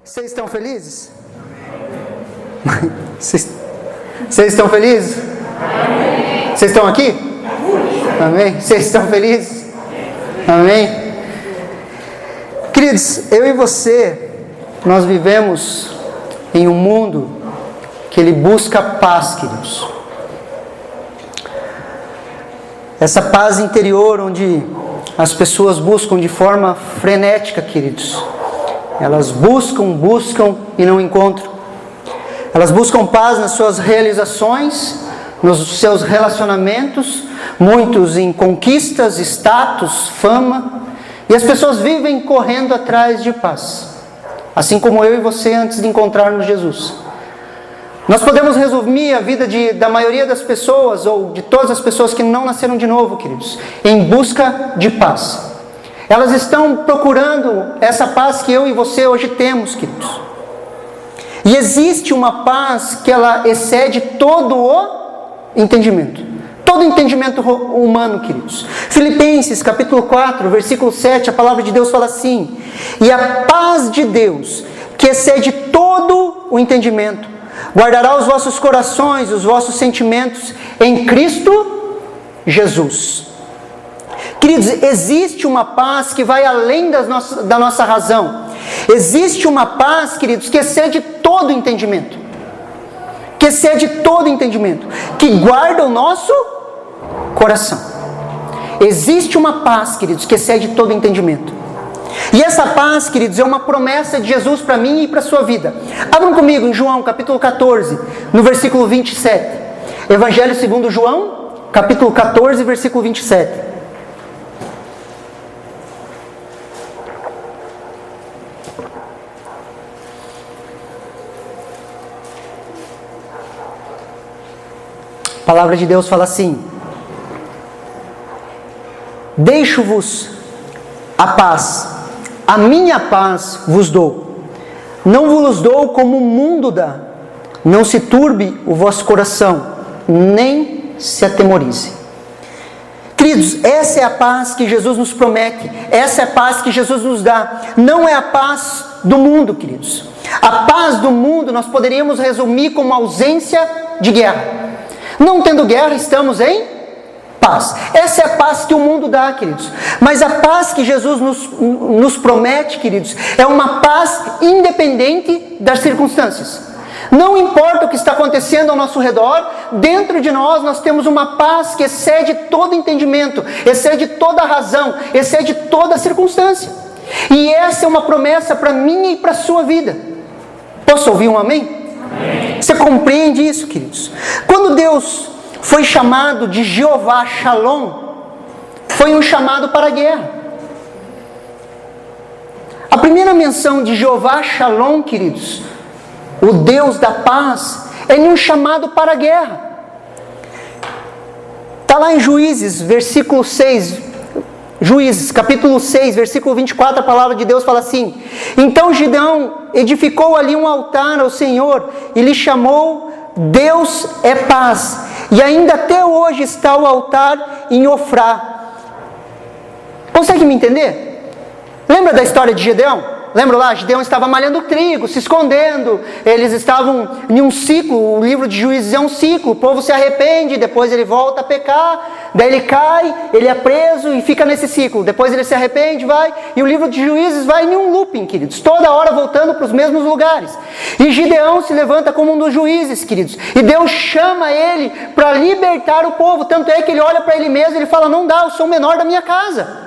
Vocês estão felizes? Vocês estão felizes? Amém. Vocês estão aqui? Amém. Vocês estão felizes? Amém. Queridos, eu e você, nós vivemos em um mundo que ele busca paz, queridos. Essa paz interior onde as pessoas buscam de forma frenética, queridos. Elas buscam e não encontram. Elas buscam paz nas suas realizações, nos seus relacionamentos, muitos em conquistas, status, fama. E as pessoas vivem correndo atrás de paz. Assim como eu e você antes de encontrarmos Jesus. Nós podemos resumir a vida da maioria das pessoas, ou de todas as pessoas que não nasceram de novo, queridos, em busca de paz. Elas estão procurando essa paz que eu e você hoje temos, queridos. E existe uma paz que ela excede todo o entendimento. Todo entendimento humano, queridos. Filipenses capítulo 4, versículo 7, a palavra de Deus fala assim: e a paz de Deus, que excede todo o entendimento, guardará os vossos corações, os vossos sentimentos em Cristo Jesus. Queridos, existe uma paz que vai além da nossa razão. Existe uma paz, queridos, que excede todo entendimento. Que excede todo entendimento. Que guarda o nosso coração. Existe uma paz, queridos, que excede todo entendimento. E essa paz, queridos, é uma promessa de Jesus para mim e para a sua vida. Abram comigo em João capítulo 14, no versículo 27. Evangelho segundo João, capítulo 14, versículo 27. A palavra de Deus fala assim: deixo-vos a paz, a minha paz vos dou. Não vos dou como o mundo dá. Não se turbe o vosso coração, nem se atemorize. Queridos, essa é a paz que Jesus nos promete. Essa é a paz que Jesus nos dá. Não é a paz do mundo, queridos. A paz do mundo nós poderíamos resumir como ausência de guerra. Não tendo guerra, estamos em paz. Essa é a paz que o mundo dá, queridos. Mas a paz que Jesus nos promete, queridos, é uma paz independente das circunstâncias. Não importa o que está acontecendo ao nosso redor, dentro de nós temos uma paz que excede todo entendimento, excede toda razão, excede toda circunstância. E essa é uma promessa para mim e para a sua vida. Posso ouvir um amém? Você compreende isso, queridos? Quando Deus foi chamado de Jeová Shalom, foi um chamado para a guerra. A primeira menção de Jeová Shalom, queridos, o Deus da paz, é um chamado para a guerra. Está lá em Juízes, versículo 6, Juízes, capítulo 6, versículo 24, a palavra de Deus fala assim: então Gideão edificou ali um altar ao Senhor e lhe chamou Deus é paz. E ainda até hoje está o altar em Ofrá. Consegue me entender? Lembra da história de Gideão? Lembra lá? Gideão estava malhando trigo, se escondendo. Eles estavam em um ciclo. O livro de Juízes é um ciclo. O povo se arrepende, depois ele volta a pecar. Daí ele cai, ele é preso e fica nesse ciclo. Depois ele se arrepende, vai. E o livro de Juízes vai em um looping, queridos. Toda hora voltando para os mesmos lugares. E Gideão se levanta como um dos juízes, queridos. E Deus chama ele para libertar o povo. Tanto é que ele olha para ele mesmo e ele fala: não dá, eu sou o menor da minha casa.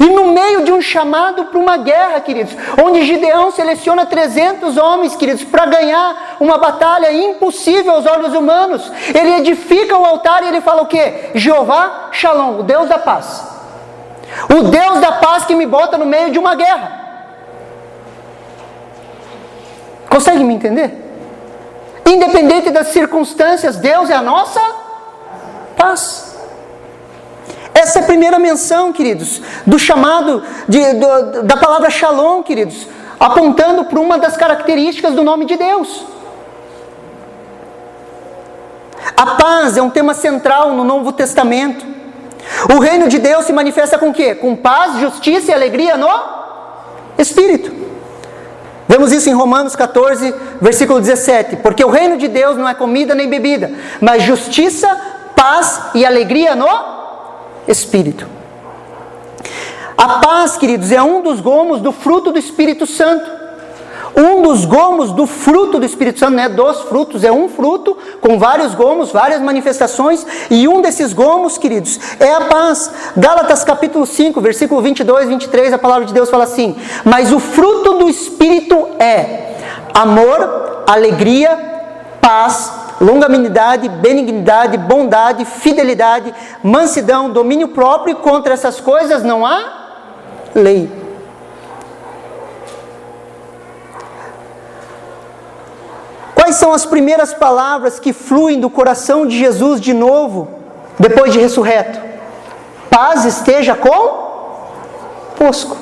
E no meio de um chamado para uma guerra, queridos, onde Gideão seleciona 300 homens, queridos, para ganhar uma batalha impossível aos olhos humanos, ele edifica o altar e ele fala o quê? Jeová Shalom, o Deus da paz. O Deus da paz que me bota no meio de uma guerra. Consegue me entender? Independente das circunstâncias, Deus é a nossa paz. Essa é a primeira menção, queridos, do chamado, da palavra Shalom, queridos, apontando para uma das características do nome de Deus. A paz é um tema central no Novo Testamento. O reino de Deus se manifesta com o quê? Com paz, justiça e alegria no Espírito. Vemos isso em Romanos 14, versículo 17. Porque o reino de Deus não é comida nem bebida, mas justiça, paz e alegria no Espírito. A paz, queridos, é um dos gomos do fruto do Espírito Santo. Um dos gomos do fruto do Espírito Santo, não é dos frutos, é um fruto com vários gomos, várias manifestações, e um desses gomos, queridos, é a paz. Gálatas capítulo 5, versículo 22 e 23, a palavra de Deus fala assim: mas o fruto do Espírito é amor, alegria, paz, longanimidade, benignidade, bondade, fidelidade, mansidão, domínio próprio, e contra essas coisas não há lei. Quais são as primeiras palavras que fluem do coração de Jesus de novo, depois de ressurreto? Paz esteja convosco.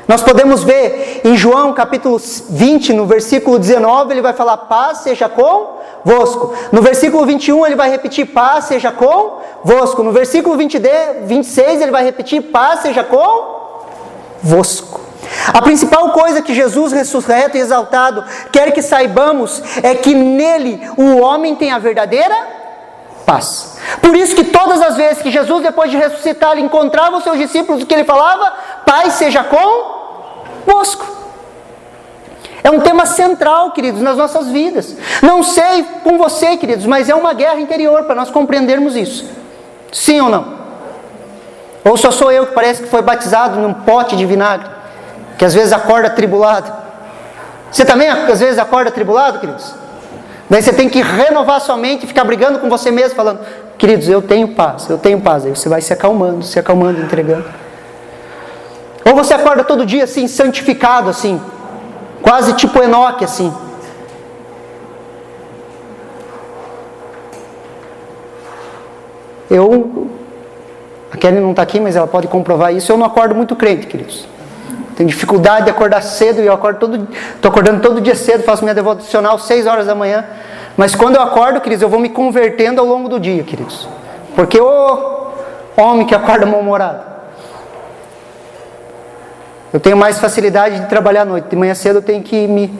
Nós podemos ver em João capítulo 20, no versículo 19, ele vai falar: paz seja convosco. No versículo 21 ele vai repetir: paz seja convosco. No versículo 26 ele vai repetir: paz seja convosco. A principal coisa que Jesus ressurreto e exaltado quer que saibamos é que nele o homem tem a verdadeira paz. Por isso que todas as vezes que Jesus, depois de ressuscitar, ele encontrava os seus discípulos, o que ele falava? Paz seja convosco. É um tema central, queridos, nas nossas vidas. Não sei com você, queridos, mas é uma guerra interior para nós compreendermos isso. Sim ou não? Ou só sou eu que parece que foi batizado num pote de vinagre, que às vezes acorda atribulado? Você também às vezes acorda atribulado, queridos? Daí você tem que renovar sua mente e ficar brigando com você mesmo, falando: queridos, eu tenho paz, eu tenho paz. Aí você vai se acalmando, entregando. Ou você acorda todo dia assim, santificado assim, quase tipo Enoque assim. A Kelly não está aqui, mas ela pode comprovar isso. Eu não acordo muito crente, queridos. Tenho dificuldade de acordar cedo, e eu estou acordando todo dia cedo, faço minha devocional 6 horas da manhã. Mas quando eu acordo, queridos, eu vou me convertendo ao longo do dia, queridos. Porque o homem que acorda mal-humorado. Eu tenho mais facilidade de trabalhar à noite. De manhã cedo eu tenho que ir me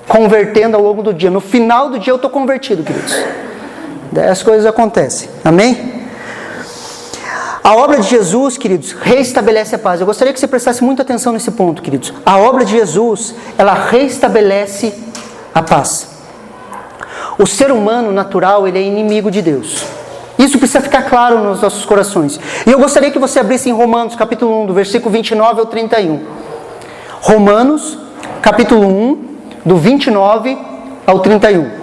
convertendo ao longo do dia. No final do dia eu estou convertido, queridos. Daí as coisas acontecem. Amém? A obra de Jesus, queridos, reestabelece a paz. Eu gostaria que você prestasse muita atenção nesse ponto, queridos. A obra de Jesus, ela reestabelece a paz. O ser humano natural, ele é inimigo de Deus. Isso precisa ficar claro nos nossos corações. E eu gostaria que você abrisse em Romanos, capítulo 1, do versículo 29 ao 31. Romanos, capítulo 1, do 29 ao 31.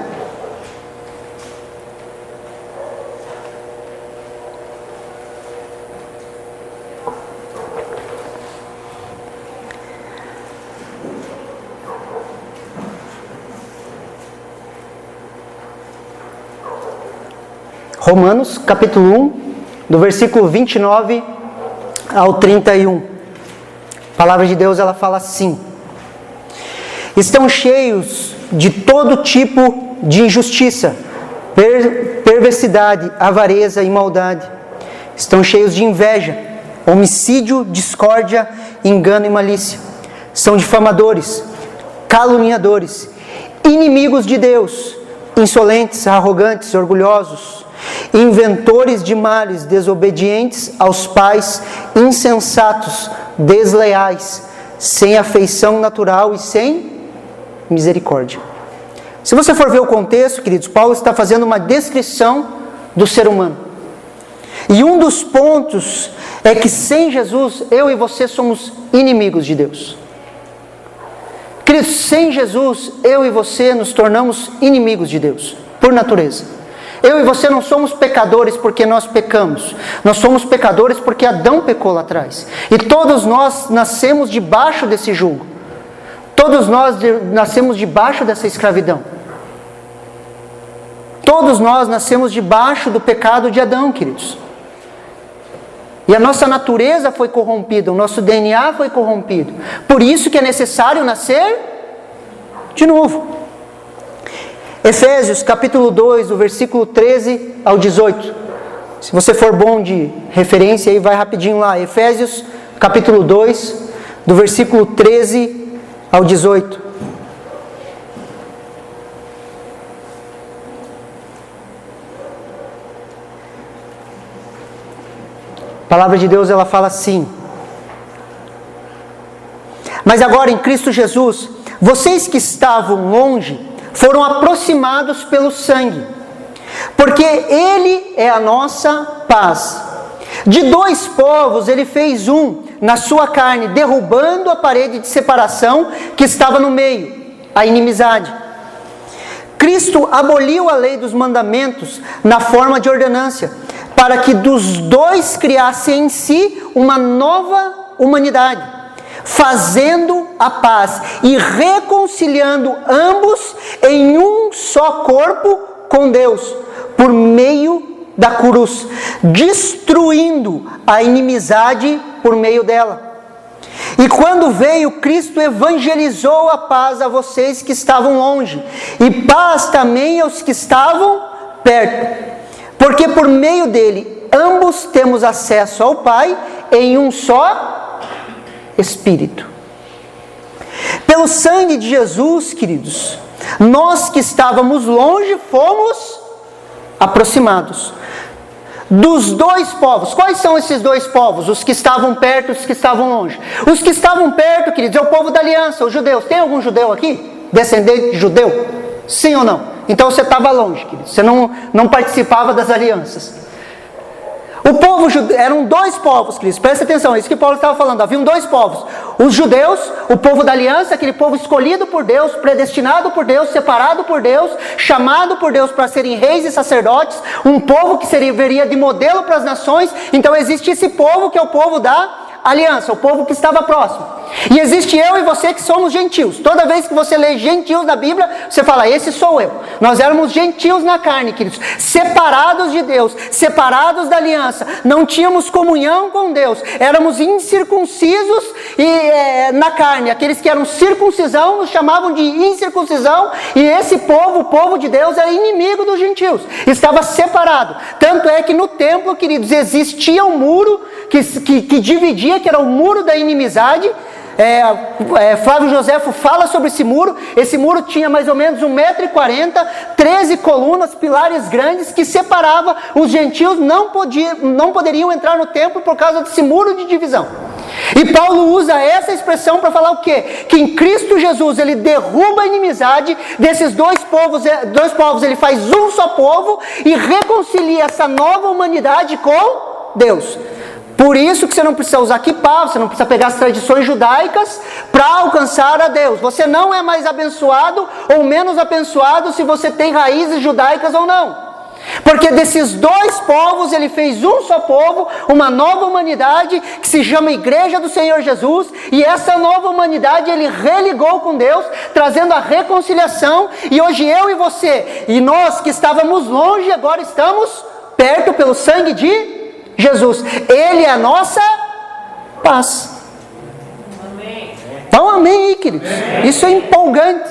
Romanos, capítulo 1, do versículo 29 ao 31. A palavra de Deus, ela fala assim: estão cheios de todo tipo de injustiça, perversidade, avareza e maldade. Estão cheios de inveja, homicídio, discórdia, engano e malícia. São difamadores, caluniadores, inimigos de Deus, insolentes, arrogantes, orgulhosos, inventores de males, desobedientes aos pais, insensatos, desleais, sem afeição natural e sem misericórdia. Se você for ver o contexto, queridos, Paulo está fazendo uma descrição do ser humano. E um dos pontos é que sem Jesus, eu e você somos inimigos de Deus. Queridos, sem Jesus, eu e você nos tornamos inimigos de Deus, por natureza. Eu e você não somos pecadores porque nós pecamos. Nós somos pecadores porque Adão pecou lá atrás. E todos nós nascemos debaixo desse jugo. Todos nós nascemos debaixo dessa escravidão. Todos nós nascemos debaixo do pecado de Adão, queridos. E a nossa natureza foi corrompida, o nosso DNA foi corrompido. Por isso que é necessário nascer de novo. Efésios capítulo 2, do versículo 13 ao 18. Se você for bom de referência, aí vai rapidinho lá. Efésios capítulo 2, do versículo 13 ao 18. A palavra de Deus, ela fala assim: mas agora em Cristo Jesus, vocês que estavam longe, foram aproximados pelo sangue, porque Ele é a nossa paz. De dois povos Ele fez um na sua carne, derrubando a parede de separação que estava no meio, a inimizade. Cristo aboliu a lei dos mandamentos na forma de ordenância, para que dos dois criasse em si uma nova humanidade, fazendo a paz e reconciliando ambos em um só corpo com Deus, por meio da cruz, destruindo a inimizade por meio dela. E quando veio, Cristo evangelizou a paz a vocês que estavam longe, e paz também aos que estavam perto, porque por meio dele ambos temos acesso ao Pai em um só Espírito. Pelo sangue de Jesus, queridos, nós que estávamos longe fomos aproximados. Dos dois povos. Quais são esses dois povos? Os que estavam perto e os que estavam longe. Os que estavam perto, queridos, é o povo da aliança, os judeus. Tem algum judeu aqui? Descendente de judeu? Sim ou não? Então você estava longe, queridos. Você não participava das alianças. O povo judeu, eram dois povos, queridos. Presta atenção, é isso que Paulo estava falando. Haviam dois povos. Os judeus, o povo da aliança, aquele povo escolhido por Deus, predestinado por Deus, separado por Deus, chamado por Deus para serem reis e sacerdotes, um povo que serviria de modelo para as nações. Então existe esse povo que é o povo da aliança, o povo que estava próximo. E existe eu e você que somos gentios. Toda vez que você lê gentios na Bíblia, você fala, esse sou eu. Nós éramos gentios na carne, queridos, separados de Deus, separados da aliança, não tínhamos comunhão com Deus, éramos incircuncisos na carne. Aqueles que eram circuncisão nos chamavam de incircuncisão, e esse povo, o povo de Deus, era inimigo dos gentios, estava separado. Tanto é que no templo, queridos, existia um muro que dividia, que era o muro da inimizade. Flávio Joséfo fala sobre esse muro. Esse muro tinha mais ou menos 1,40 m, 13 colunas, pilares grandes, que separava os gentios, não poderiam entrar no templo por causa desse muro de divisão. E Paulo usa essa expressão para falar o quê? Que em Cristo Jesus ele derruba a inimizade desses dois povos, ele faz um só povo e reconcilia essa nova humanidade com Deus. Por isso que você não precisa usar kippah, você não precisa pegar as tradições judaicas para alcançar a Deus. Você não é mais abençoado ou menos abençoado se você tem raízes judaicas ou não. Porque desses dois povos ele fez um só povo, uma nova humanidade que se chama Igreja do Senhor Jesus. E essa nova humanidade ele religou com Deus, trazendo a reconciliação. E hoje eu e você, e nós que estávamos longe, agora estamos perto pelo sangue de Jesus. Ele é a nossa paz. Amém. Então amém aí, queridos. Isso é empolgante.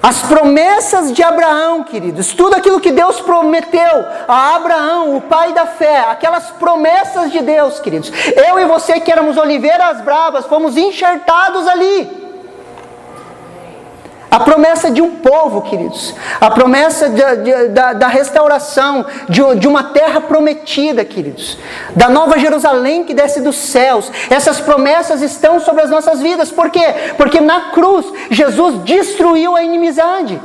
As promessas de Abraão, queridos, tudo aquilo que Deus prometeu a Abraão, o pai da fé, aquelas promessas de Deus, queridos. Eu e você que éramos oliveiras bravas, fomos enxertados ali. A promessa de um povo, queridos. A promessa da restauração de uma terra prometida, queridos. Da nova Jerusalém que desce dos céus. Essas promessas estão sobre as nossas vidas. Por quê? Porque na cruz, Jesus destruiu a inimizade.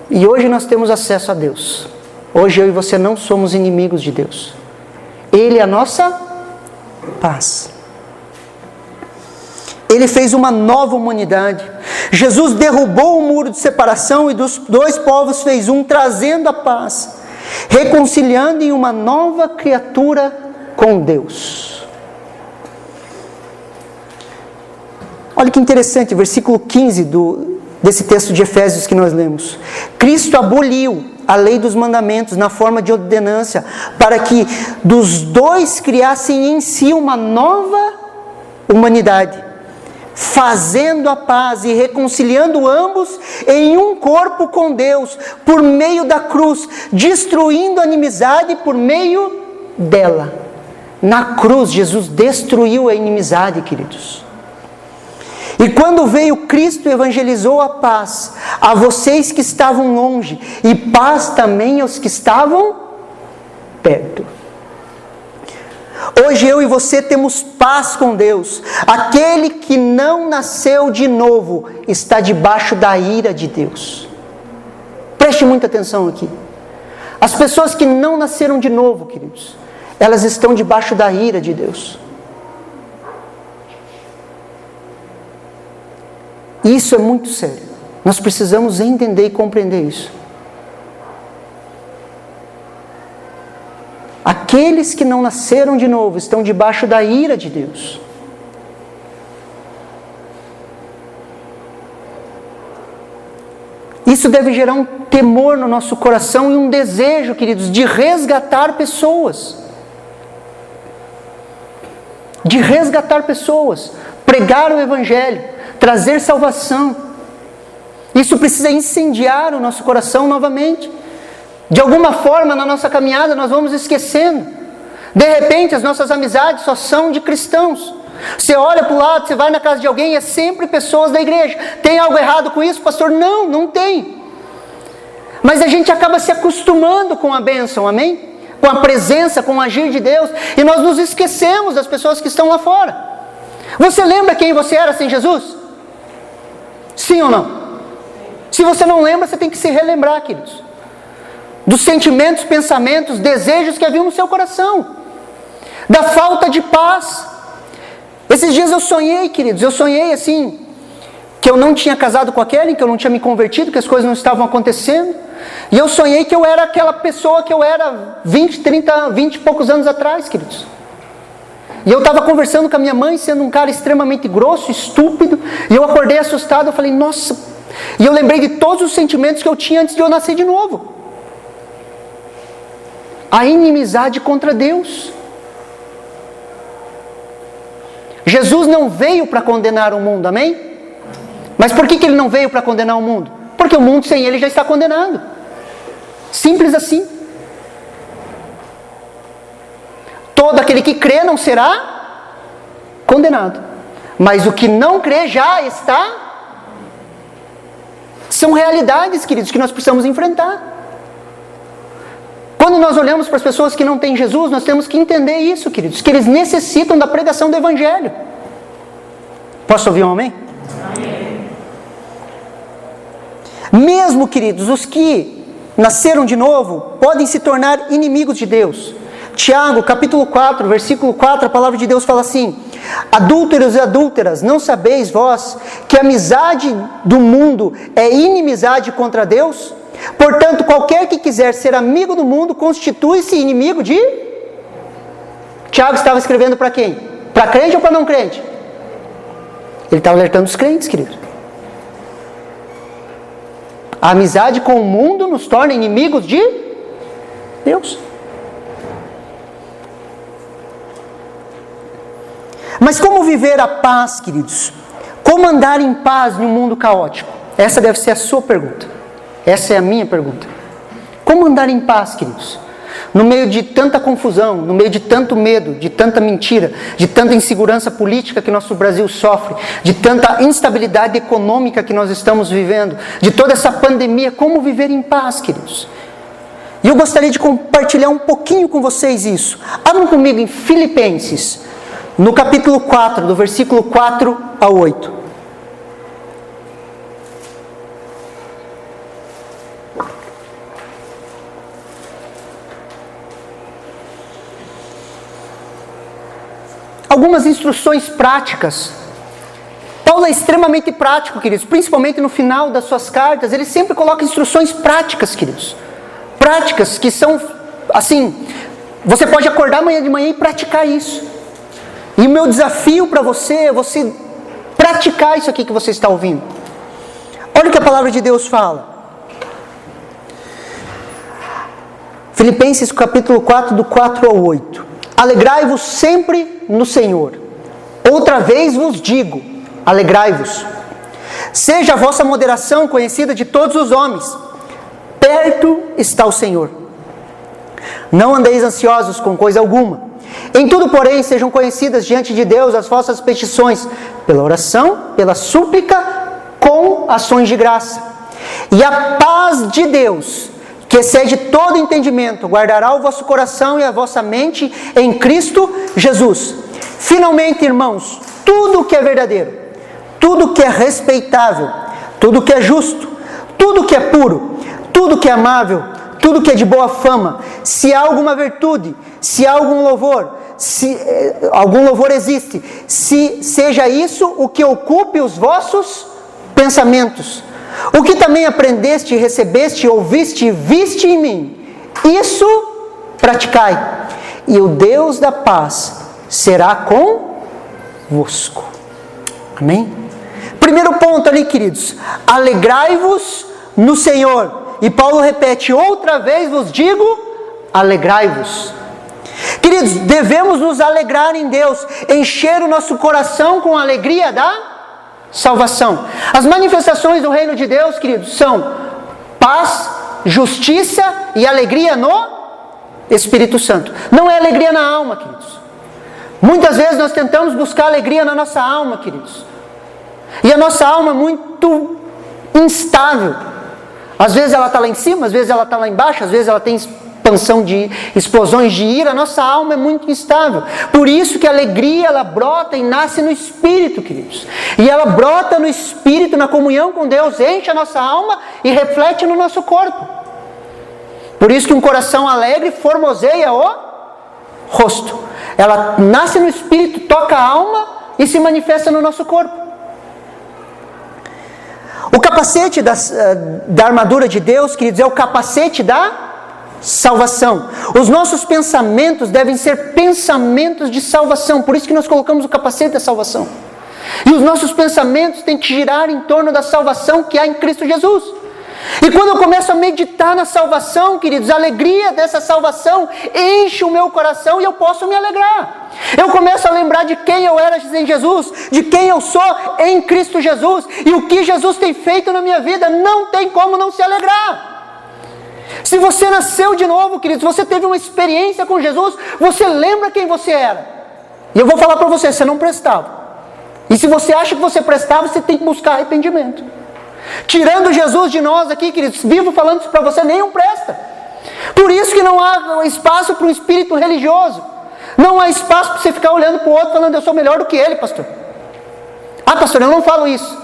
E hoje nós temos acesso a Deus. Hoje eu e você não somos inimigos de Deus. Ele é a nossa paz. Ele fez uma nova humanidade. Jesus derrubou o muro de separação e dos dois povos fez um, trazendo a paz, reconciliando em uma nova criatura com Deus. Olha que interessante, versículo 15 desse texto de Efésios que nós lemos. Cristo aboliu a lei dos mandamentos na forma de ordenância, para que dos dois criassem em si uma nova humanidade, fazendo a paz e reconciliando ambos em um corpo com Deus, por meio da cruz, destruindo a inimizade por meio dela. Na cruz, Jesus destruiu a inimizade, queridos. E quando veio Cristo, evangelizou a paz a vocês que estavam longe, e paz também aos que estavam perto. Hoje eu e você temos paz com Deus. Aquele que não nasceu de novo está debaixo da ira de Deus. Preste muita atenção aqui. As pessoas que não nasceram de novo, queridos, elas estão debaixo da ira de Deus. Isso é muito sério. Nós precisamos entender e compreender isso. Aqueles que não nasceram de novo estão debaixo da ira de Deus. Isso deve gerar um temor no nosso coração e um desejo, queridos, de resgatar pessoas. De resgatar pessoas, pregar o Evangelho, trazer salvação. Isso precisa incendiar o nosso coração novamente. De alguma forma, na nossa caminhada, nós vamos esquecendo. De repente, as nossas amizades só são de cristãos. Você olha para o lado, você vai na casa de alguém, é sempre pessoas da igreja. Tem algo errado com isso, pastor? Não, não tem. Mas a gente acaba se acostumando com a bênção, amém? Com a presença, com o agir de Deus. E nós nos esquecemos das pessoas que estão lá fora. Você lembra quem você era sem Jesus? Sim ou não? Se você não lembra, você tem que se relembrar, queridos. Dos sentimentos, pensamentos, desejos que haviam no seu coração. Da falta de paz. Esses dias eu sonhei, queridos, assim, que eu não tinha casado com a Kellen, que eu não tinha me convertido, que as coisas não estavam acontecendo. E eu sonhei que eu era aquela pessoa que eu era 20 e poucos anos atrás, queridos. E eu estava conversando com a minha mãe, sendo um cara extremamente grosso, estúpido, e eu acordei assustado, eu falei, nossa... E eu lembrei de todos os sentimentos que eu tinha antes de eu nascer de novo. A inimizade contra Deus. Jesus não veio para condenar o mundo, amém? Mas por que Ele não veio para condenar o mundo? Porque o mundo sem Ele já está condenado. Simples assim. Todo aquele que crê não será condenado. Mas o que não crê já está... São realidades, queridos, que nós precisamos enfrentar. Quando nós olhamos para as pessoas que não têm Jesus, nós temos que entender isso, queridos, que eles necessitam da pregação do Evangelho. Posso ouvir um amém? Amém. Mesmo, queridos, os que nasceram de novo, podem se tornar inimigos de Deus. Tiago, capítulo 4, versículo 4, a palavra de Deus fala assim: adúlteros e adúlteras, não sabeis vós que a amizade do mundo é inimizade contra Deus? Portanto, qualquer que quiser ser amigo do mundo, constitui-se inimigo de... Tiago estava escrevendo para quem? Para crente ou para não crente? Ele estava alertando os crentes, querido. A amizade com o mundo nos torna inimigos de Deus. Mas como viver a paz, queridos? Como andar em paz em um mundo caótico? Essa deve ser a sua pergunta. Essa é a minha pergunta. Como andar em paz, queridos? No meio de tanta confusão, no meio de tanto medo, de tanta mentira, de tanta insegurança política que nosso Brasil sofre, de tanta instabilidade econômica que nós estamos vivendo, de toda essa pandemia, como viver em paz, queridos? E eu gostaria de compartilhar um pouquinho com vocês isso. Abram comigo em Filipenses, no capítulo 4, do versículo 4 a 8. Algumas instruções práticas. Paulo é extremamente prático, queridos, principalmente no final das suas cartas. Ele sempre coloca instruções práticas, queridos. Práticas que são, assim, você pode acordar amanhã de manhã e praticar isso. E o meu desafio para você é você praticar isso aqui que você está ouvindo. Olha o que a palavra de Deus fala. Filipenses capítulo 4, do 4 ao 8. Alegrai-vos sempre no Senhor. Outra vez vos digo, alegrai-vos. Seja a vossa moderação conhecida de todos os homens. Perto está o Senhor. Não andeis ansiosos com coisa alguma. Em tudo, porém, sejam conhecidas diante de Deus as vossas petições, pela oração, pela súplica, com ações de graça. E a paz de Deus, que excede todo entendimento, guardará o vosso coração e a vossa mente em Cristo Jesus. Finalmente, irmãos, tudo que é verdadeiro, tudo que é respeitável, tudo que é justo, tudo que é puro, tudo que é amável, tudo que é de boa fama, se há alguma virtude, se há algum louvor, se algum louvor existe, se seja isso o que ocupe os vossos pensamentos. O que também aprendeste, recebeste, ouviste e viste em mim, isso praticai, e o Deus da paz será convosco. Amém? Primeiro ponto ali, queridos, alegrai-vos no Senhor. E Paulo repete, outra vez vos digo, alegrai-vos. Queridos, devemos nos alegrar em Deus, encher o nosso coração com a alegria da salvação. As manifestações do reino de Deus, queridos, são paz, justiça e alegria no Espírito Santo. Não é alegria na alma, queridos. Muitas vezes nós tentamos buscar alegria na nossa alma, queridos. E a nossa alma é muito instável. Às vezes ela está lá em cima, às vezes ela está lá embaixo, às vezes ela tem expansão de explosões de ira. A nossa alma é muito instável. Por isso que a alegria, ela brota e nasce no Espírito, queridos. E ela brota no Espírito, na comunhão com Deus, enche a nossa alma e reflete no nosso corpo. Por isso que um coração alegre formoseia o rosto. Ela nasce no Espírito, toca a alma e se manifesta no nosso corpo. O capacete da armadura de Deus, queridos, é o capacete da salvação. Os nossos pensamentos devem ser pensamentos de salvação. Por isso que nós colocamos o capacete da salvação. E os nossos pensamentos têm que girar em torno da salvação que há em Cristo Jesus. E quando eu começo a meditar na salvação, queridos, a alegria dessa salvação enche o meu coração e eu posso me alegrar. Eu começo a lembrar de quem eu era em Jesus, de quem eu sou em Cristo Jesus, e o que Jesus tem feito na minha vida. Não tem como não se alegrar. Se você nasceu de novo, queridos, você teve uma experiência com Jesus, você lembra quem você era. E eu vou falar para você, você não prestava. E se você acha que você prestava, você tem que buscar arrependimento. Tirando Jesus de nós aqui, queridos, vivo falando isso para você, nenhum presta. Por isso que não há espaço para um espírito religioso. Não há espaço para você ficar olhando para o outro falando, eu sou melhor do que ele, pastor. Ah, pastor, eu não falo isso.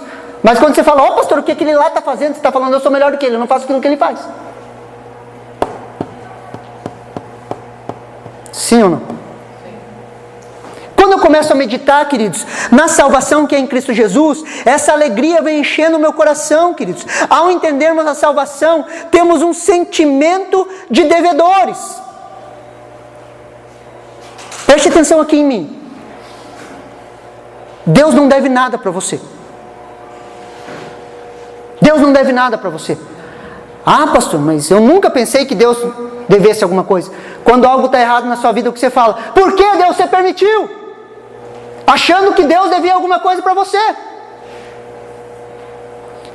Mas quando você fala, ó, pastor, o que aquele lá está fazendo? Você está falando, eu sou melhor do que ele, eu não faço aquilo que ele faz. Sim ou não? Quando eu começo a meditar, queridos, na salvação que é em Cristo Jesus, essa alegria vem enchendo o meu coração, queridos. Ao entendermos a salvação, temos um sentimento de devedores. Preste atenção aqui em mim. Deus não deve nada para você. Deus não deve nada para você. Ah, pastor, mas eu nunca pensei que Deus devesse alguma coisa. Quando algo está errado na sua vida, o que você fala? Por que Deus você permitiu? Achando que Deus devia alguma coisa para você.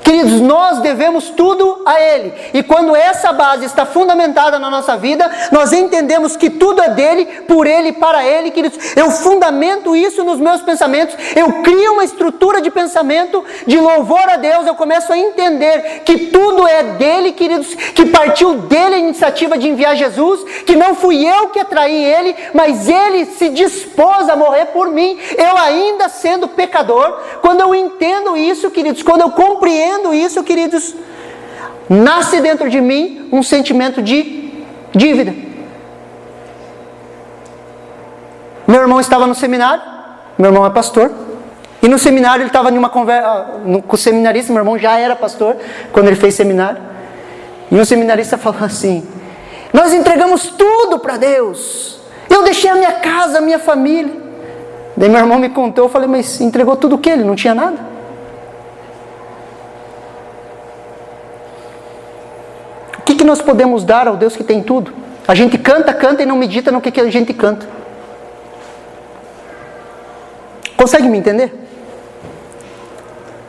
Queridos, nós devemos tudo a Ele. E quando essa base está fundamentada na nossa vida, nós entendemos que tudo é dEle, por Ele e para Ele. Queridos, eu fundamento isso nos meus pensamentos. Eu crio uma estrutura de pensamento de louvor a Deus. Eu começo a entender que tudo é dEle, queridos, que partiu dEle a iniciativa de enviar Jesus, que não fui eu que atraí Ele, mas Ele se dispôs a morrer por mim, eu ainda sendo pecador. Quando eu entendo isso, queridos, quando eu compreendo isso, queridos, nasce dentro de mim um sentimento de dívida. Meu irmão estava no seminário, meu irmão é pastor, e no seminário ele estava em uma conversa com o seminarista. Meu irmão já era pastor quando ele fez seminário, e o seminarista falou assim: nós entregamos tudo para Deus, eu deixei a minha casa, a minha família. Daí meu irmão me contou, eu falei, mas entregou tudo o que? Ele não tinha nada? O que nós podemos dar ao Deus que tem tudo? A gente canta e não medita no que a gente canta. Consegue me entender?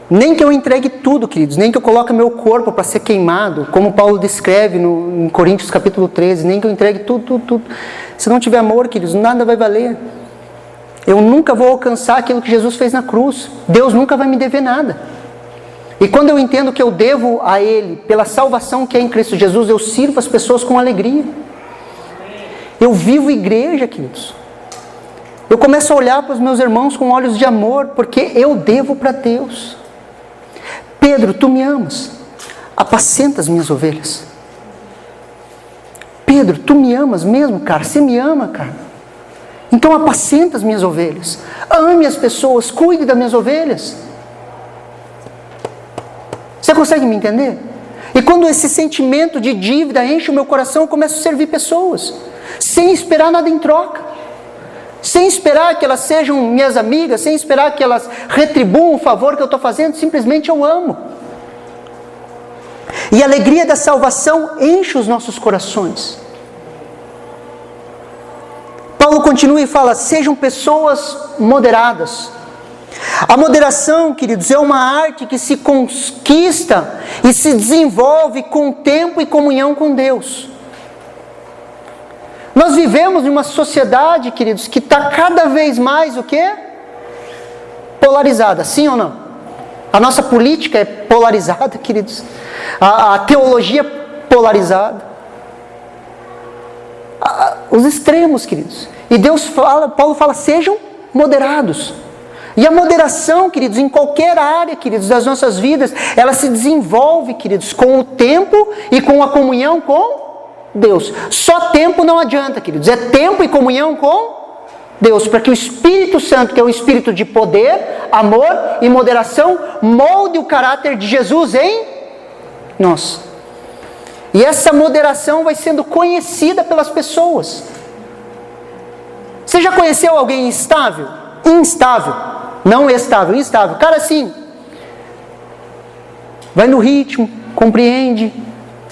Nem que eu entregue tudo, queridos, nem que eu coloque meu corpo para ser queimado, como Paulo descreve em Coríntios capítulo 13, nem que eu entregue tudo. Se não tiver amor, queridos, nada vai valer. Eu nunca vou alcançar aquilo que Jesus fez na cruz. Deus nunca vai me dever nada. E quando eu entendo que eu devo a Ele, pela salvação que é em Cristo Jesus, eu sirvo as pessoas com alegria. Eu vivo igreja, queridos. Eu começo a olhar para os meus irmãos com olhos de amor, porque eu devo para Deus. Pedro, tu me amas, apacenta as minhas ovelhas. Pedro, tu me amas mesmo, cara? Você me ama, cara? Então apacenta as minhas ovelhas. Ame as pessoas, cuide das minhas ovelhas. Você consegue me entender? E quando esse sentimento de dívida enche o meu coração, eu começo a servir pessoas, sem esperar nada em troca. Sem esperar que elas sejam minhas amigas, sem esperar que elas retribuam o favor que eu estou fazendo, simplesmente eu amo. E a alegria da salvação enche os nossos corações. Paulo continua e fala, sejam pessoas moderadas. A moderação, queridos, é uma arte que se conquista e se desenvolve com tempo e comunhão com Deus. Nós vivemos em uma sociedade, queridos, que está cada vez mais o quê? Polarizada, sim ou não? A nossa política é polarizada, queridos. A teologia é polarizada. Os extremos, queridos. E Paulo fala, sejam moderados. E a moderação, queridos, em qualquer área, queridos, das nossas vidas, ela se desenvolve, queridos, com o tempo e com a comunhão com Deus. Só tempo não adianta, queridos. É tempo e comunhão com Deus, para que o Espírito Santo, que é um Espírito de poder, amor e moderação, molde o caráter de Jesus em nós. E essa moderação vai sendo conhecida pelas pessoas. Você já conheceu alguém instável? Instável. Não estável, instável. Cara assim, vai no ritmo, compreende,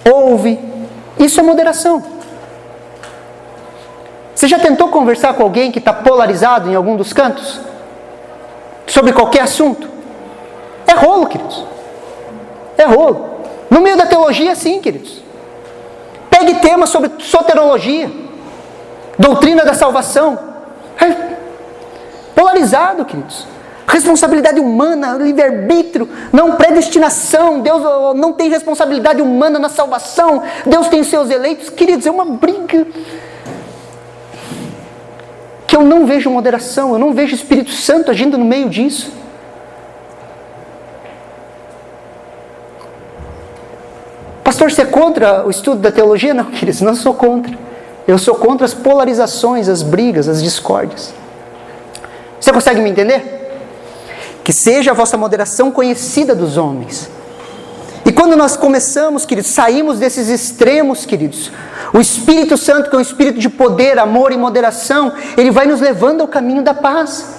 ouve. Isso é moderação. Você já tentou conversar com alguém que está polarizado em algum dos cantos? Sobre qualquer assunto? É rolo, queridos. É rolo. No meio da teologia, sim, queridos. Pegue temas sobre soterologia, doutrina da salvação. É polarizado, queridos. Responsabilidade humana, livre-arbítrio, não predestinação. Deus não tem responsabilidade humana na salvação. Deus tem seus eleitos. Queridos, é uma briga que eu não vejo moderação, eu não vejo o Espírito Santo agindo no meio disso. Pastor, você é contra o estudo da teologia? Não, queridos, não sou contra. Eu sou contra as polarizações, as brigas, as discórdias. Você consegue me entender? Que seja a vossa moderação conhecida dos homens. E quando nós começamos, queridos, saímos desses extremos, queridos, o Espírito Santo, que é um Espírito de poder, amor e moderação, ele vai nos levando ao caminho da paz.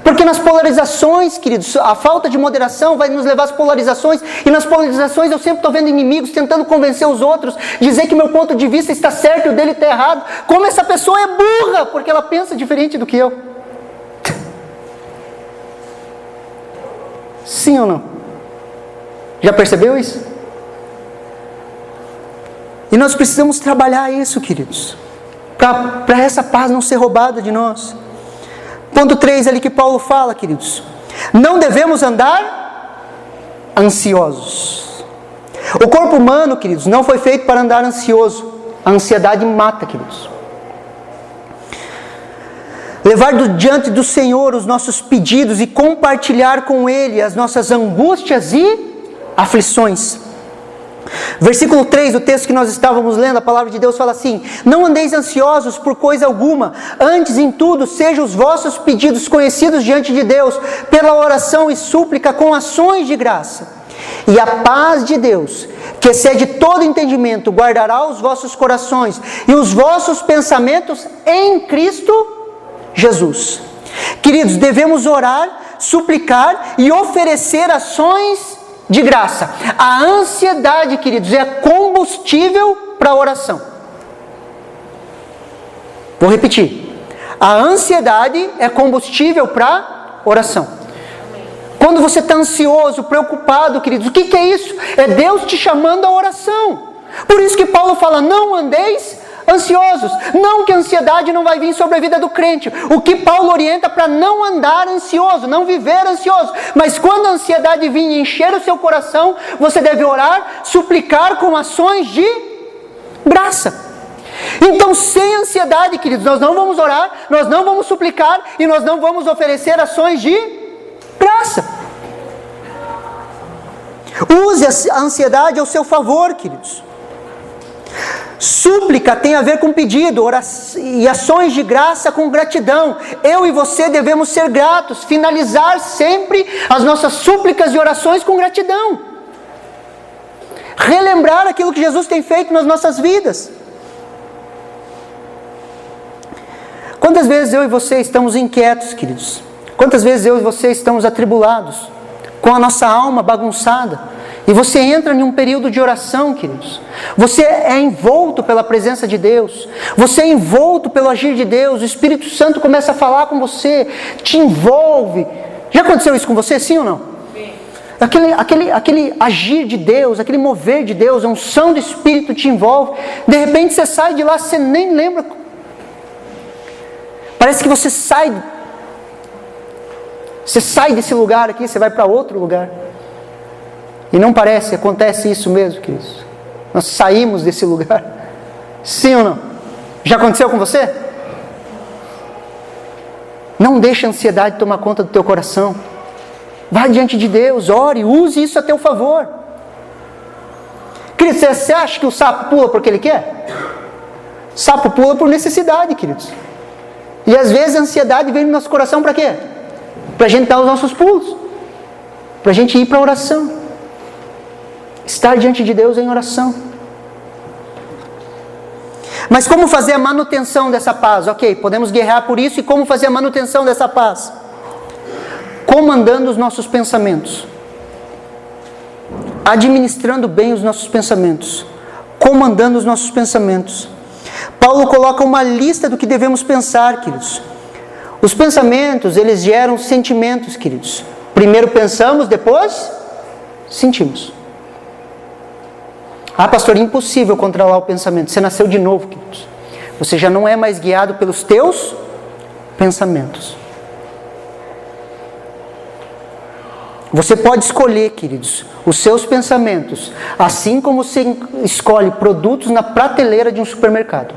Porque nas polarizações, queridos, a falta de moderação vai nos levar às polarizações, e nas polarizações eu sempre estou vendo inimigos tentando convencer os outros, dizer que meu ponto de vista está certo e o dele está errado. Como essa pessoa é burra, porque ela pensa diferente do que eu. Sim ou não? Já percebeu isso? E nós precisamos trabalhar isso, queridos, para essa paz não ser roubada de nós. Ponto 3 ali que Paulo fala, queridos. Não devemos andar ansiosos. O corpo humano, queridos, não foi feito para andar ansioso. A ansiedade mata, queridos. Levar diante do Senhor os nossos pedidos e compartilhar com Ele as nossas angústias e aflições. Versículo 3 do texto que nós estávamos lendo, a palavra de Deus fala assim: não andeis ansiosos por coisa alguma, antes em tudo sejam os vossos pedidos conhecidos diante de Deus, pela oração e súplica com ações de graça. E a paz de Deus, que excede todo entendimento, guardará os vossos corações e os vossos pensamentos em Cristo Jesus. Queridos, devemos orar, suplicar e oferecer ações de graça. A ansiedade, queridos, é combustível para a oração. Vou repetir. A ansiedade é combustível para a oração. Quando você está ansioso, preocupado, queridos, o que é isso? É Deus te chamando à oração. Por isso que Paulo fala, não andeis ansiosos. Não que a ansiedade não vai vir sobre a vida do crente. O que Paulo orienta para não andar ansioso, não viver ansioso. Mas quando a ansiedade vir e encher o seu coração, você deve orar, suplicar com ações de graça. Então, sem ansiedade, queridos, nós não vamos orar, nós não vamos suplicar e nós não vamos oferecer ações de graça. Use a ansiedade ao seu favor, queridos. Súplica tem a ver com pedido, oração, e ações de graça com gratidão. Eu e você devemos ser gratos, finalizar sempre as nossas súplicas e orações com gratidão. Relembrar aquilo que Jesus tem feito nas nossas vidas. Quantas vezes eu e você estamos inquietos, queridos? Quantas vezes eu e você estamos atribulados, com a nossa alma bagunçada? E você entra em um período de oração, queridos. Você é envolto pela presença de Deus. Você é envolto pelo agir de Deus. O Espírito Santo começa a falar com você, te envolve. Já aconteceu isso com você, sim ou não? Sim. Aquele agir de Deus, aquele mover de Deus, a unção do Espírito te envolve. De repente você sai de lá, você nem lembra. Parece que você sai desse lugar aqui, você vai para outro lugar. E não parece, acontece isso mesmo, queridos. Nós saímos desse lugar. Sim ou não? Já aconteceu com você? Não deixe a ansiedade tomar conta do teu coração. Vá diante de Deus, ore, use isso a teu favor. Queridos, você acha que o sapo pula porque ele quer? O sapo pula por necessidade, queridos. E às vezes a ansiedade vem no nosso coração para quê? Para a gente dar os nossos pulos. Para a gente ir para a oração. Estar diante de Deus em oração. Mas como fazer a manutenção dessa paz? Ok, podemos guerrear por isso. E como fazer a manutenção dessa paz? Comandando os nossos pensamentos. Administrando bem os nossos pensamentos. Comandando os nossos pensamentos. Paulo coloca uma lista do que devemos pensar, queridos. Os pensamentos, eles geram sentimentos, queridos. Primeiro pensamos, depois sentimos. Ah, pastor, é impossível controlar o pensamento. Você nasceu de novo, queridos. Você já não é mais guiado pelos teus pensamentos. Você pode escolher, queridos, os seus pensamentos, assim como você escolhe produtos na prateleira de um supermercado.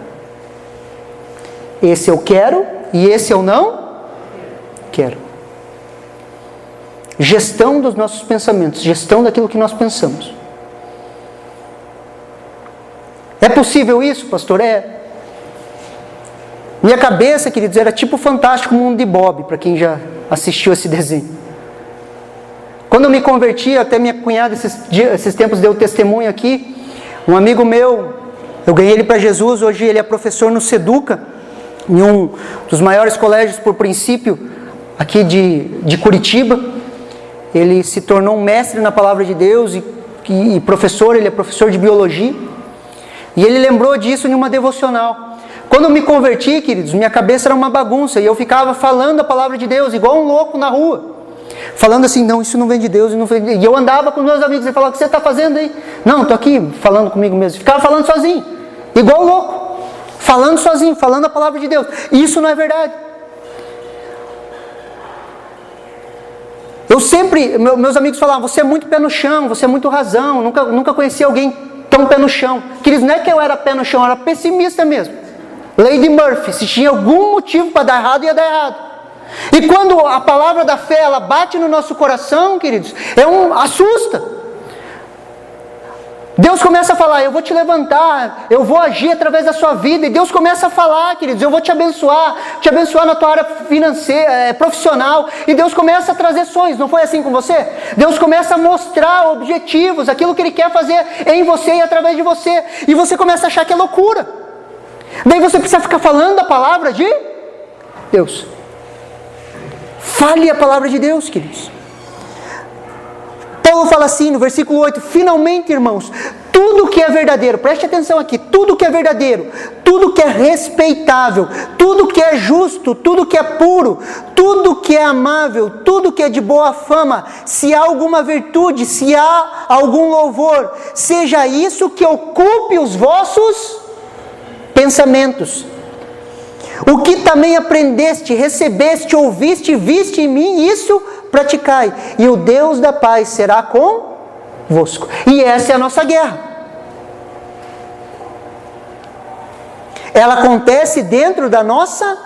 Esse eu quero e esse eu não quero. Gestão dos nossos pensamentos, gestão daquilo que nós pensamos. É possível isso, pastor? É. Minha cabeça, queridos, era tipo o Fantástico Mundo de Bob, para quem já assistiu esse desenho. Quando eu me converti, até minha cunhada esses tempos deu testemunho aqui, um amigo meu, eu ganhei ele para Jesus, hoje ele é professor no Seduca, em um dos maiores colégios por princípio, aqui de Curitiba. Ele se tornou um mestre na palavra de Deus e professor, ele é professor de biologia. E ele lembrou disso em uma devocional. Quando eu me converti, queridos, minha cabeça era uma bagunça. E eu ficava falando a palavra de Deus, igual um louco na rua. Falando assim, não, isso não vem de Deus. E eu andava com meus amigos e falava, o que você está fazendo aí? Não, estou aqui falando comigo mesmo. Ficava falando sozinho, igual louco. Falando sozinho, falando a palavra de Deus. E isso não é verdade. Eu sempre, meus amigos falavam, você é muito pé no chão, você é muito razão. Nunca conheci alguém tão pé no chão. Queridos, não é que eu era pé no chão, eu era pessimista mesmo. Lady Murphy, se tinha algum motivo para dar errado, ia dar errado. E quando a palavra da fé, ela bate no nosso coração, queridos, assusta. Deus começa a falar, eu vou te levantar, eu vou agir através da sua vida. E Deus começa a falar, queridos, eu vou te abençoar na tua área financeira, profissional. E Deus começa a trazer sonhos, não foi assim com você? Deus começa a mostrar objetivos, aquilo que Ele quer fazer em você e através de você. E você começa a achar que é loucura. Daí você precisa ficar falando a palavra de Deus. Fale a palavra de Deus, queridos. Paulo fala assim no versículo 8, finalmente, irmãos, Tudo que é verdadeiro, preste atenção aqui, tudo que é verdadeiro, tudo que é respeitável, tudo que é justo, tudo que é puro, tudo que é amável, tudo que é de boa fama, se há alguma virtude, se há algum louvor, seja isso que ocupe os vossos pensamentos. O que também aprendeste, recebeste, ouviste, viste em mim, isso praticai, e o Deus da paz será convosco. E essa é a nossa guerra. Ela acontece dentro da nossa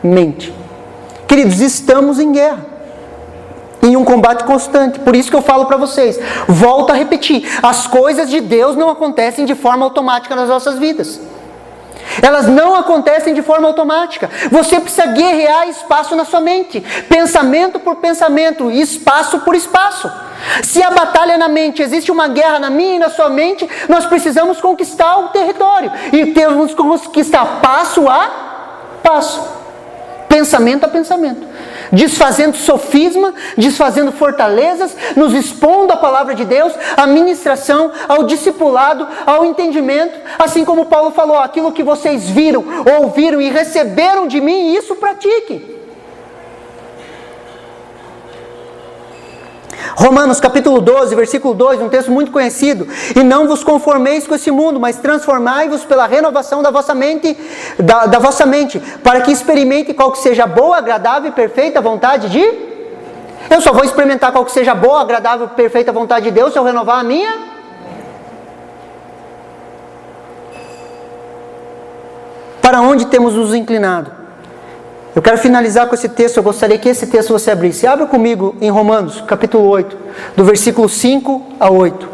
mente. Queridos, estamos em guerra, em um combate constante. Por isso que eu falo para vocês, volto a repetir, as coisas de Deus não acontecem de forma automática nas nossas vidas. Elas não acontecem de forma automática. Você precisa guerrear espaço na sua mente, pensamento por pensamento, espaço por espaço. Se a batalha na mente, existe uma guerra na minha e na sua mente, nós precisamos conquistar o território. E temos que conquistar passo a passo, pensamento a pensamento, desfazendo sofisma, desfazendo fortalezas, nos expondo à palavra de Deus, à ministração, ao discipulado, ao entendimento, assim como Paulo falou, aquilo que vocês viram, ouviram e receberam de mim, isso pratiquem. Romanos capítulo 12, versículo 2, um texto muito conhecido. E não vos conformeis com esse mundo, mas transformai-vos pela renovação da vossa mente, para que experimente qual que seja a boa, agradável e perfeita vontade de... Eu só vou experimentar qual que seja a boa, agradável e perfeita vontade de Deus se eu renovar a minha... Para onde temos nos inclinado? Eu quero finalizar com esse texto, eu gostaria que esse texto você abrisse. Abra comigo em Romanos, capítulo 8, do versículo 5 a 8.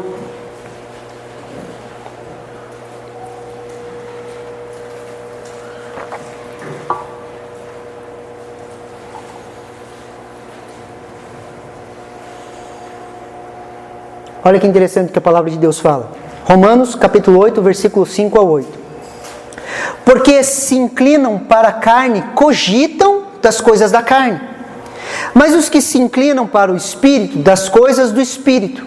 Olha que interessante que a palavra de Deus fala. Romanos, capítulo 8, versículo 5 a 8. Porque se inclinam para a carne, cogitam das coisas da carne. Mas os que se inclinam para o Espírito, das coisas do Espírito.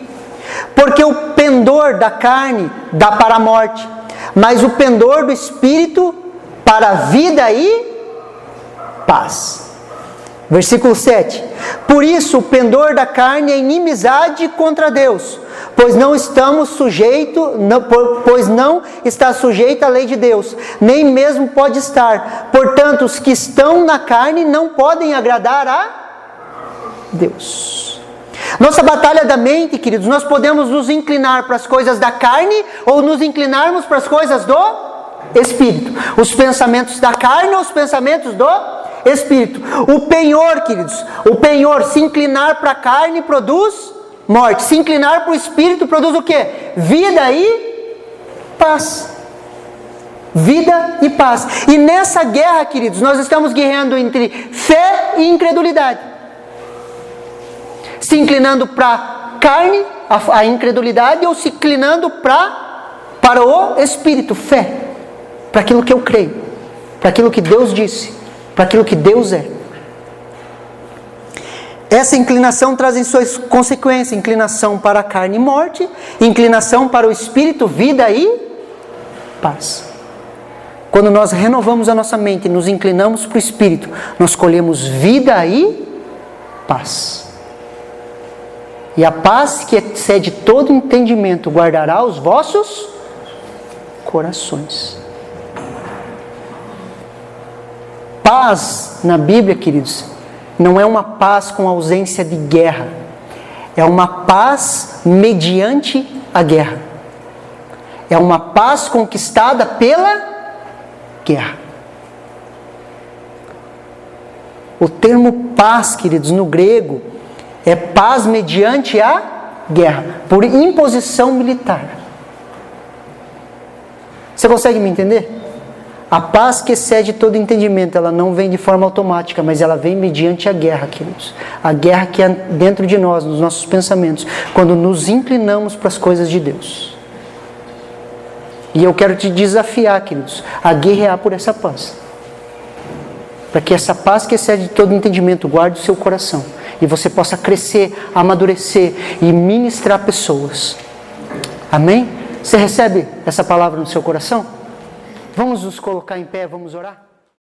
Porque o pendor da carne dá para a morte, mas o pendor do Espírito para a vida e paz. Versículo 7. Por isso o pendor da carne é inimizade contra Deus, pois não está sujeito à lei de Deus, nem mesmo pode estar. Portanto, os que estão na carne não podem agradar a Deus. Nossa batalha da mente, queridos, nós podemos nos inclinar para as coisas da carne ou nos inclinarmos para as coisas do Espírito. Os pensamentos da carne ou os pensamentos do Espírito. O penhor, queridos, o penhor, se inclinar para a carne produz morte. Se inclinar para o Espírito produz o quê? Vida e paz. Vida e paz. E nessa guerra, queridos, nós estamos guerreando entre fé e incredulidade. Se inclinando para a carne, a incredulidade, ou se inclinando para o Espírito, fé. Para aquilo que eu creio. Para aquilo que Deus disse. Para aquilo que Deus é. Essa inclinação traz em suas consequências, inclinação para a carne, morte, inclinação para o Espírito, vida e paz. Quando nós renovamos a nossa mente e nos inclinamos para o Espírito, nós colhemos vida e paz. E a paz que excede todo entendimento guardará os vossos corações. Paz na Bíblia, queridos, não é uma paz com ausência de guerra. É uma paz mediante a guerra. É uma paz conquistada pela guerra. O termo paz, queridos, no grego, é paz mediante a guerra, por imposição militar. Você consegue me entender? A paz que excede todo entendimento, ela não vem de forma automática, mas ela vem mediante a guerra, queridos. A guerra que é dentro de nós, nos nossos pensamentos, quando nos inclinamos para as coisas de Deus. E eu quero te desafiar, queridos, a guerrear por essa paz. Para que essa paz que excede todo entendimento guarde o seu coração. E você possa crescer, amadurecer e ministrar pessoas. Amém? Você recebe essa palavra no seu coração? Vamos nos colocar em pé, vamos orar?